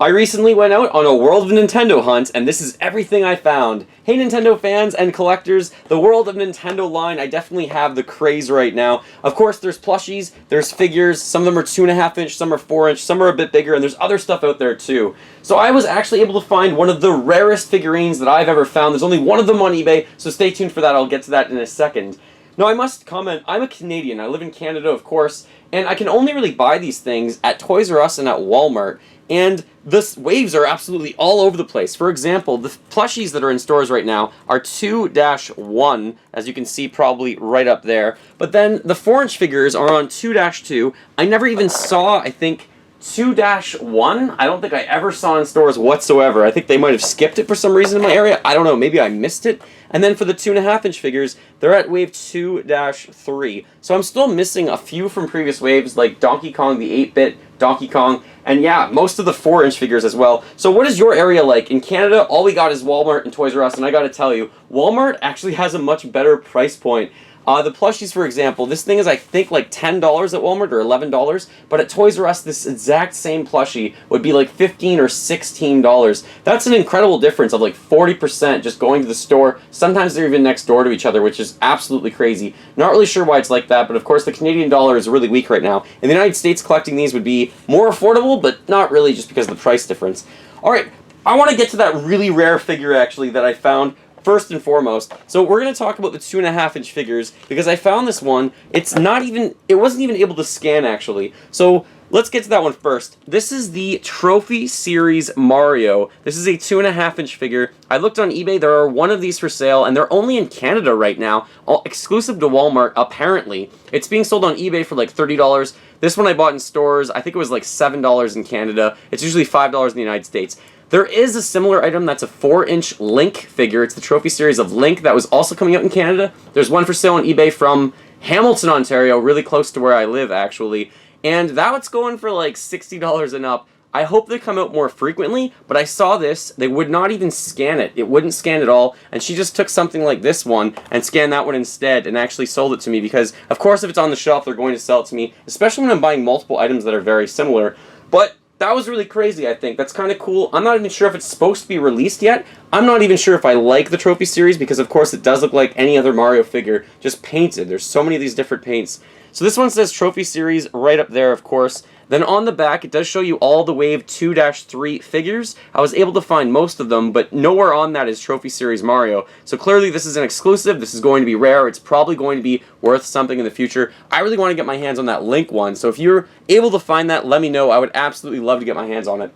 I recently went out on a World of Nintendo hunt, and this is everything I found. Hey Nintendo fans and collectors, the World of Nintendo line, I definitely have the craze right now. Of course, there's plushies, there's figures, some of them are 2.5 inch, some are 4 inch, some are a bit bigger, and there's other stuff out there too. So I was actually able to find one of the rarest figurines that I've ever found. There's only one of them on eBay, so stay tuned for that, I'll get to that in a second. Now I must comment, I'm a Canadian, I live in Canada of course, and I can only really buy these things at Toys R Us and at Walmart. And the waves are absolutely all over the place. For example, the plushies that are in stores right now are 2-1, as you can see probably right up there. But then the 4-inch figures are on 2-2. I never even saw, I think, 2-1. I don't think I ever saw in stores whatsoever. I think they might have skipped it for some reason in my area. I don't know, maybe I missed it. And then for the 2.5 inch figures, they're at wave 2-3. So I'm still missing a few from previous waves, like Donkey Kong, the 8-bit Donkey Kong, and yeah, most of the 4-inch figures as well. So what is your area like? In Canada, all we got is Walmart and Toys R Us, and I gotta tell you, Walmart actually has a much better price point. The plushies, for example, this thing is, I think, like $10 at Walmart or $11, but at Toys R Us, this exact same plushie would be like $15 or $16. That's an incredible difference of like 40% just going to the store. Sometimes they're even next door to each other, which is absolutely crazy. Not really sure why it's like that, but of course the Canadian dollar is really weak right now. In the United States, collecting these would be more affordable, but not really just because of the price difference. Alright, I want to get to that really rare figure, actually, that I found. First and foremost, so we're going to talk about the 2.5 inch figures, because I found this one, it wasn't even able to scan actually. So let's get to that one first. This is the Trophy Series Mario. This is a 2.5 inch figure. I looked on eBay, there are one of these for sale, and they're only in Canada right now, all exclusive to Walmart, apparently. It's being sold on eBay for like $30. This one I bought in stores, I think it was like $7 in Canada. It's usually $5 in the United States. There is a similar item that's a 4-inch Link figure. It's the Trophy Series of Link that was also coming out in Canada. There's one for sale on eBay from Hamilton, Ontario, really close to where I live, actually. And that's going for like $60 and up. I hope they come out more frequently, but I saw this. They would not even scan it. It wouldn't scan at all, and she just took something like this one and scanned that one instead and actually sold it to me because, of course, if it's on the shelf, they're going to sell it to me, especially when I'm buying multiple items that are very similar. But that was really crazy, I think. That's kind of cool. I'm not even sure if it's supposed to be released yet. I'm not even sure if I like the Trophy Series because, of course, it does look like any other Mario figure, just painted. There's so many of these different paints. So this one says Trophy Series right up there, of course. Then on the back, it does show you all the Wave 2-3 figures. I was able to find most of them, but nowhere on that is Trophy Series Mario. So clearly this is an exclusive, this is going to be rare, it's probably going to be worth something in the future. I really want to get my hands on that Link one, so if you're able to find that, let me know. I would absolutely love to get my hands on it.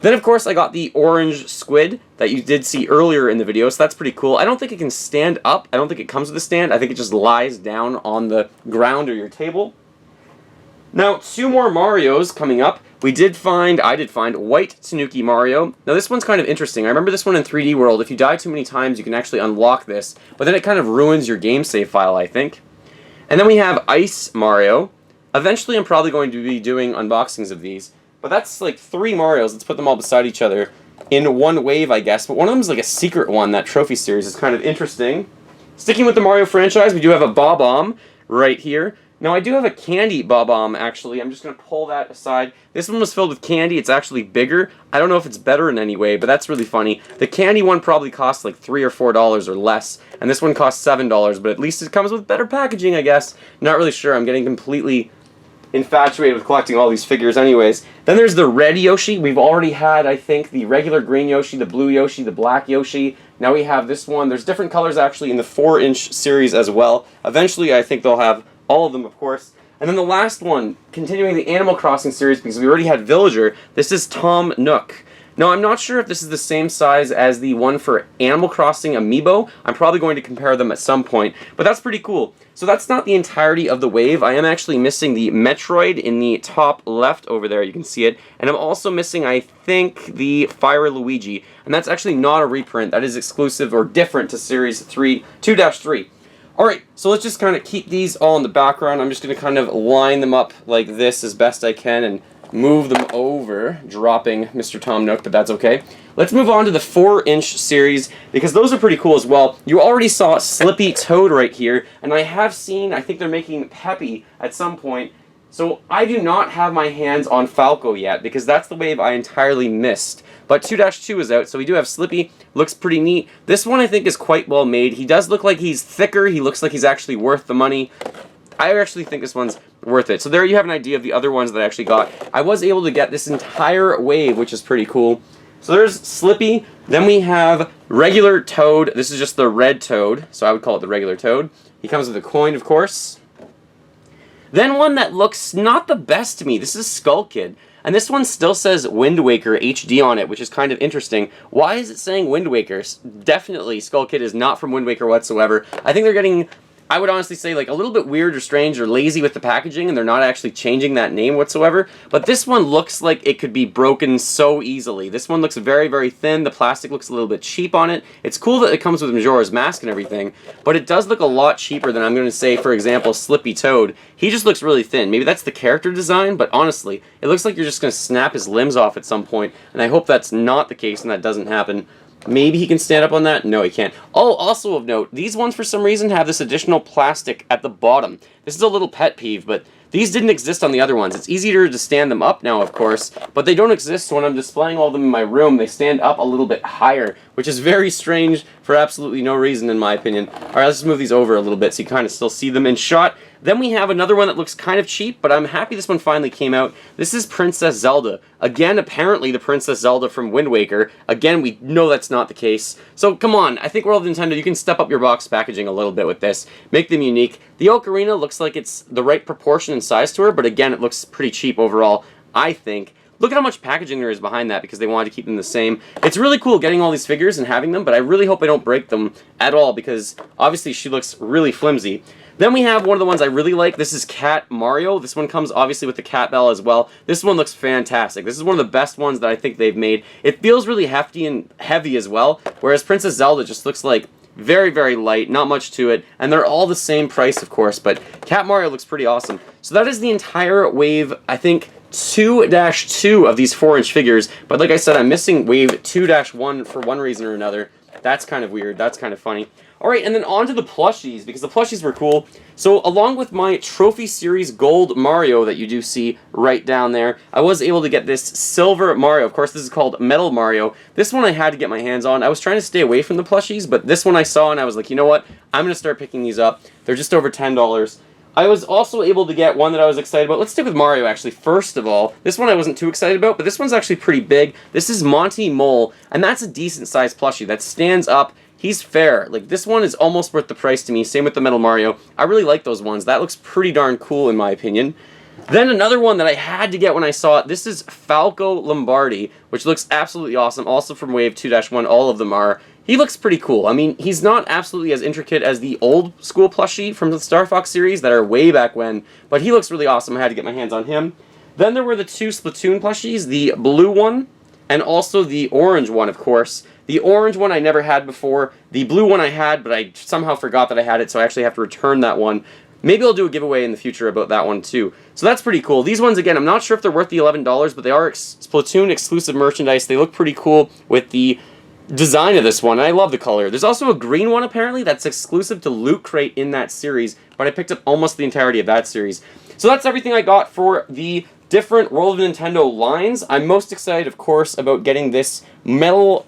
Then, of course, I got the orange squid that you did see earlier in the video, so that's pretty cool. I don't think it can stand up. I don't think it comes with a stand. I think it just lies down on the ground or your table. Now, 2 more Marios coming up. I did find White Tanuki Mario. Now, this one's kind of interesting. I remember this one in 3D World. If you die too many times, you can actually unlock this, but then it kind of ruins your game save file, I think. And then we have Ice Mario. Eventually, I'm probably going to be doing unboxings of these. But that's like 3 Marios. Let's put them all beside each other in one wave, I guess. But one of them is like a secret one. That Trophy Series is kind of interesting. Sticking with the Mario franchise, we do have a Bob-omb right here. Now, I do have a candy Bob-omb, actually. I'm just going to pull that aside. This one was filled with candy. It's actually bigger. I don't know if it's better in any way, but that's really funny. The candy one probably costs like $3 or $4 or less, and this one costs $7, but at least it comes with better packaging, I guess. Not really sure. I'm getting completely infatuated with collecting all these figures anyways. Then there's the red Yoshi. We've already had, I think, the regular green Yoshi, the blue Yoshi, the black Yoshi. Now we have this one. There's different colors, actually, in the 4-inch series as well. Eventually, I think they'll have all of them, of course. And then the last one, continuing the Animal Crossing series, because we already had Villager, this is Tom Nook. Now, I'm not sure if this is the same size as the one for Animal Crossing Amiibo. I'm probably going to compare them at some point, but that's pretty cool. So that's not the entirety of the wave. I am actually missing the Metroid in the top left over there. You can see it. And I'm also missing, I think, the Fire Luigi. And that's actually not a reprint. That is exclusive or different to Series 2-3. Alright, so let's just kind of keep these all in the background. I'm just going to kind of line them up like this as best I can and move them over, dropping Mr. Tom Nook, but that's okay. Let's move on to the 4-inch series, because those are pretty cool as well. You already saw Slippy Toad right here, and I have seen, I think they're making Peppy at some point. So I do not have my hands on Falco yet, because that's the wave I entirely missed. But 2-2 is out, so we do have Slippy. Looks pretty neat. This one I think is quite well made. He does look like he's thicker. He looks like he's actually worth the money. I actually think this one's worth it. So there you have an idea of the other ones that I actually got. I was able to get this entire wave, which is pretty cool. So there's Slippy. Then we have regular Toad. This is just the red Toad, so I would call it the regular Toad. He comes with a coin, of course. Then one that looks not the best to me. This is Skull Kid. And this one still says Wind Waker HD on it, which is kind of interesting. Why is it saying Wind Waker? Definitely, Skull Kid is not from Wind Waker whatsoever. I think they're getting, I would honestly say, like a little bit weird or strange or lazy with the packaging, and they're not actually changing that name whatsoever. But this one looks like it could be broken so easily. This one looks very, very thin. The plastic looks a little bit cheap on it. It's cool that it comes with Majora's Mask and everything, but it does look a lot cheaper than, I'm going to say, for example, Slippy Toad. He just looks really thin. Maybe that's the character design, but honestly, it looks like you're just going to snap his limbs off at some point, and I hope that's not the case and that doesn't happen. Maybe he can stand up on that? No, he can't. Oh, also of note, these ones for some reason have this additional plastic at the bottom. This is a little pet peeve, but these didn't exist on the other ones. It's easier to stand them up now, of course, but they don't exist when I'm displaying all of them in my room. They stand up a little bit higher, which is very strange for absolutely no reason, in my opinion. Alright, let's just move these over a little bit so you kind of still see them in shot. Then we have another one that looks kind of cheap, but I'm happy this one finally came out. This is Princess Zelda. Again, apparently the Princess Zelda from Wind Waker. Again, we know that's not the case. So, come on. I think World of Nintendo, you can step up your box packaging a little bit with this. Make them unique. The Ocarina looks like it's the right proportion and size to her, but again, it looks pretty cheap overall, I think. Look at how much packaging there is behind that, because they wanted to keep them the same. It's really cool getting all these figures and having them, but I really hope I don't break them at all, because obviously she looks really flimsy. Then we have one of the ones I really like. This is Cat Mario. This one comes obviously with the cat bell as well. This one looks fantastic. This is one of the best ones that I think they've made. It feels really hefty and heavy as well, whereas Princess Zelda just looks like very, very light, not much to it, and they're all the same price, of course, but Cat Mario looks pretty awesome. So that is the entire wave, I think, 2-2 of these 4-inch figures, but like I said, I'm missing wave 2-1 for one reason or another. That's kind of weird. That's kind of funny. Alright, and then on to the plushies, because the plushies were cool. So, along with my Trophy Series Gold Mario that you do see right down there, I was able to get this Silver Mario. Of course, this is called Metal Mario. This one I had to get my hands on. I was trying to stay away from the plushies, but this one I saw and I was like, you know what? I'm going to start picking these up. They're just over $10. I was also able to get one that I was excited about. Let's stick with Mario, actually, first of all. This one I wasn't too excited about, but this one's actually pretty big. This is Monty Mole, and that's a decent-sized plushie that stands up. He's fair. Like, this one is almost worth the price to me. Same with the Metal Mario. I really like those ones. That looks pretty darn cool, in my opinion. Then another one that I had to get when I saw it, this is Falco Lombardi, which looks absolutely awesome. Also from Wave 2-1, all of them are. He looks pretty cool. I mean, he's not absolutely as intricate as the old school plushie from the Star Fox series that are way back when, but he looks really awesome. I had to get my hands on him. Then there were the two Splatoon plushies, the blue one and also the orange one, of course. The orange one I never had before. The blue one I had, but I somehow forgot that I had it, so I actually have to return that one. Maybe I'll do a giveaway in the future about that one too. So that's pretty cool. These ones, again, I'm not sure if they're worth the $11, but they are Splatoon exclusive merchandise. They look pretty cool with the design of this one, and I love the color. There's also a green one, apparently, that's exclusive to Loot Crate in that series, but I picked up almost the entirety of that series. So that's everything I got for the different World of Nintendo lines. I'm most excited, of course, about getting this Metal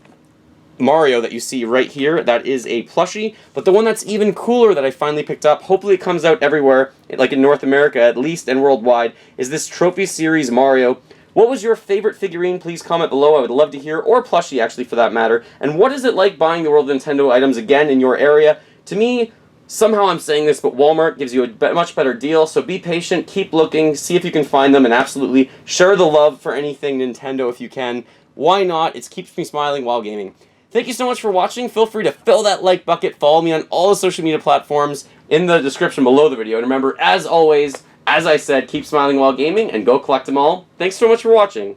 Mario that you see right here. That is a plushie, but the one that's even cooler that I finally picked up, hopefully it comes out everywhere, like in North America at least, and worldwide, is this Trophy Series Mario. What was your favorite figurine? Please comment below. I would love to hear, or plushie actually for that matter. And what is it like buying the World of Nintendo items again in your area? To me, somehow I'm saying this, but Walmart gives you a much better deal, so be patient, keep looking, see if you can find them, and absolutely share the love for anything Nintendo if you can. Why not? It keeps me smiling while gaming. Thank you so much for watching. Feel free to fill that like bucket. Follow me on all the social media platforms in the description below the video. And remember, as always, as I said, keep smiling while gaming and go collect them all. Thanks so much for watching.